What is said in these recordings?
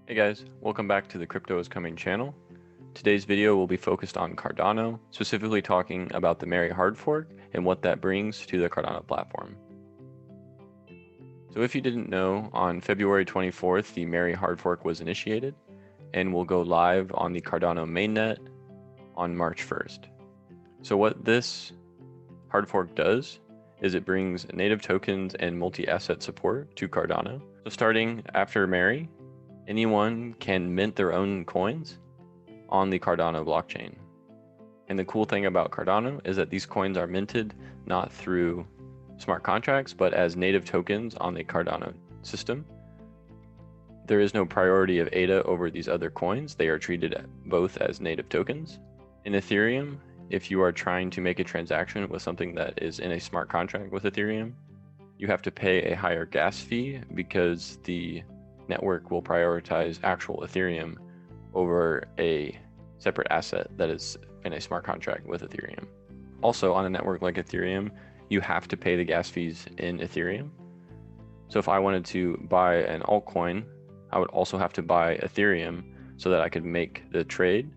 Hey guys, welcome back to the cryptoiscoming channel. Today's video will be focused on Cardano, specifically talking about the Mary hard fork and what that brings to the Cardano platform. So if you didn't know, on February 24th, the Mary hard fork was initiated and will go live on the Cardano mainnet on March 1st. So what this hard fork does is it brings native tokens and multi-asset support to Cardano. So starting after Mary, anyone can mint their own coins on the Cardano blockchain. And the cool thing about Cardano is that these coins are minted not through smart contracts, but as native tokens on the Cardano system. There is no priority of ADA over these other coins. They are treated both as native tokens. In Ethereum, if you are trying to make a transaction with something that is in a smart contract with Ethereum, you have to pay a higher gas fee because the network will prioritize actual Ethereum over a separate asset that is in a smart contract with Ethereum. Also, on a network like Ethereum, you have to pay the gas fees in Ethereum. So if I wanted to buy an altcoin, I would also have to buy Ethereum so that I could make the trade,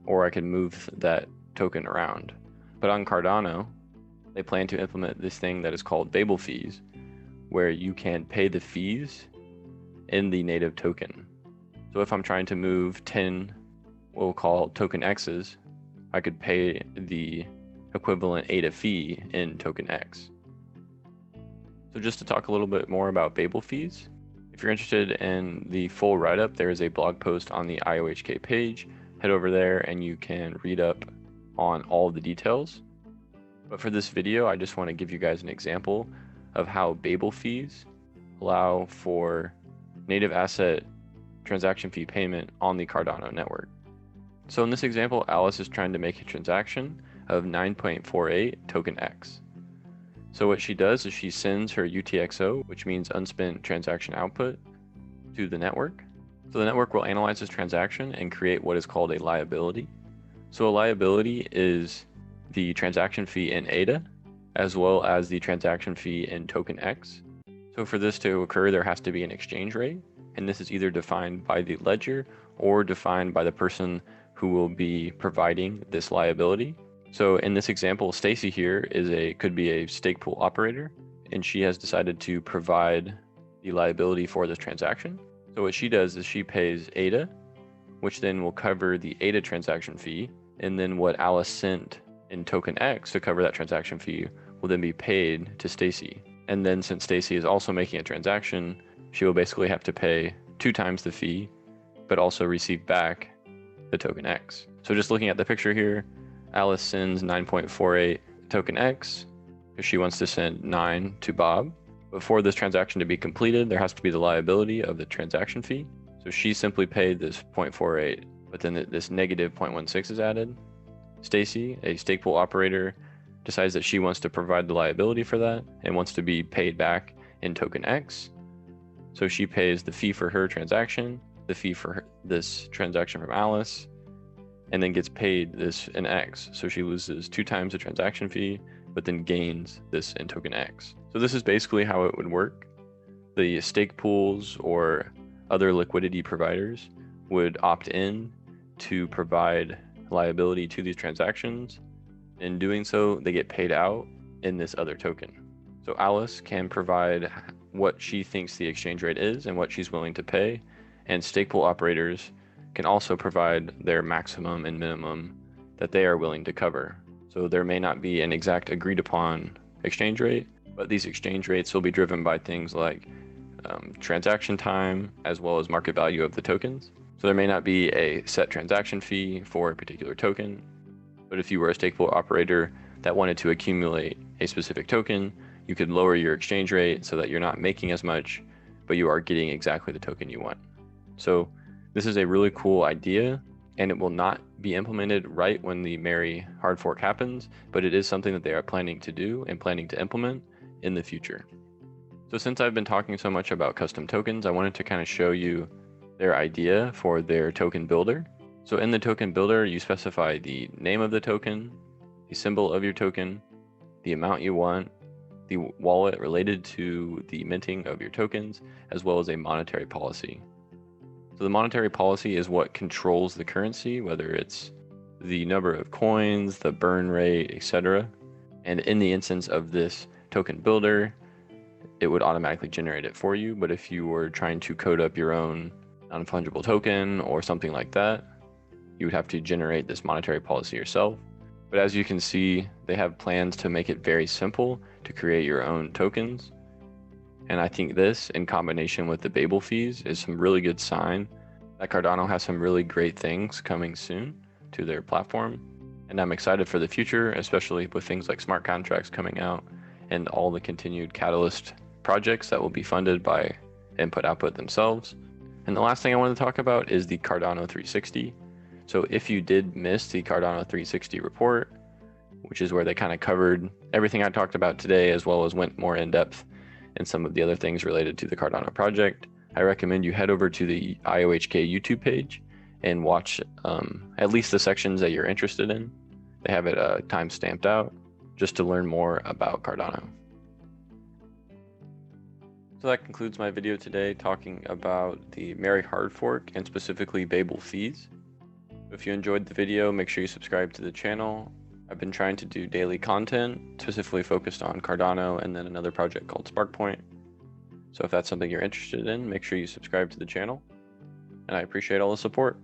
or I could move that token around. But on Cardano, they plan to implement this thing that is called Babel Fees, where you can pay the fees in the native token. So if I'm trying to move 10, what we'll call token X's, I could pay the equivalent ADA fee in token X. So just to talk a little bit more about Babel Fees, if you're interested in the full write-up, there is a blog post on the IOHK page. Head over there and you can read up on all of the details. But for this video, I just want to give you guys an example of how Babel Fees allow for native asset transaction fee payment on the Cardano network. So in this example, Alice is trying to make a transaction of 9.48 token X. So what she does is she sends her UTXO, which means unspent transaction output, to the network. So the network will analyze this transaction and create what is called a liability. So a liability is the transaction fee in ADA, as well as the transaction fee in token X. So for this to occur, there has to be an exchange rate, and this is either defined by the ledger or defined by the person who will be providing this liability. So in this example, Stacy here could be a stake pool operator, and she has decided to provide the liability for this transaction. So what she does is she pays ADA, which then will cover the ADA transaction fee, and then what Alice sent in token X to cover that transaction fee will then be paid to Stacy. And then since Stacy is also making a transaction, she will basically have to pay 2 times the fee, but also receive back the token X. So just looking at the picture here, Alice sends 9.48 token X because she wants to send 9 to Bob. But for this transaction to be completed, there has to be the liability of the transaction fee. So she simply paid this 0.48, but then this negative 0.16 is added. Stacy, a stake pool operator, decides that she wants to provide the liability for that and wants to be paid back in token X. So she pays the fee for her transaction, the fee for this transaction from Alice, and then gets paid this in X. So she loses 2 times the transaction fee, but then gains this in token X. So this is basically how it would work. The stake pools or other liquidity providers would opt in to provide liability to these transactions. In doing so, they get paid out in this other token. So Alice can provide what she thinks the exchange rate is and what she's willing to pay, and stake pool operators can also provide their maximum and minimum that they are willing to cover. So there may not be an exact agreed upon exchange rate, but these exchange rates will be driven by things like transaction time as well as market value of the tokens. So there may not be a set transaction fee for a particular token, but if you were a stake pool operator that wanted to accumulate a specific token, you could lower your exchange rate so that you're not making as much, but you are getting exactly the token you want. So this is a really cool idea, and it will not be implemented right when the Mary hard fork happens, but it is something that they are planning to do and planning to implement in the future. So since I've been talking so much about custom tokens, I wanted to kind of show you their idea for their token builder. So in the token builder, you specify the name of the token, the symbol of your token, the amount you want, the wallet related to the minting of your tokens, as well as a monetary policy. So So the monetary policy is what controls the currency, whether it's the number of coins, the burn rate, etc. And in the instance of this token builder, it would automatically generate it for you. But if you were trying to code up your own non-fungible token or something like that, you would have to generate this monetary policy yourself. But as you can see, they have plans to make it very simple to create your own tokens. And I think this, in combination with the Babel fees, is some really good sign that Cardano has some really great things coming soon to their platform. And I'm excited for the future, especially with things like smart contracts coming out and all the continued Catalyst projects that will be funded by Input-Output themselves. And the last thing I want to talk about is the Cardano 360. So if you did miss the Cardano 360 report, which is where they kind of covered everything I talked about today, as well as went more in depth in some of the other things related to the Cardano project, I recommend you head over to the IOHK YouTube page and watch at least the sections that you're interested in. They have it time stamped out just to learn more about Cardano. So that concludes my video today talking about the Mary hard fork and specifically Babel fees. If you enjoyed the video, make sure you subscribe to the channel. I've been trying to do daily content specifically focused on Cardano and then another project called SparkPoint. So if that's something you're interested in, make sure you subscribe to the channel. And I appreciate all the support.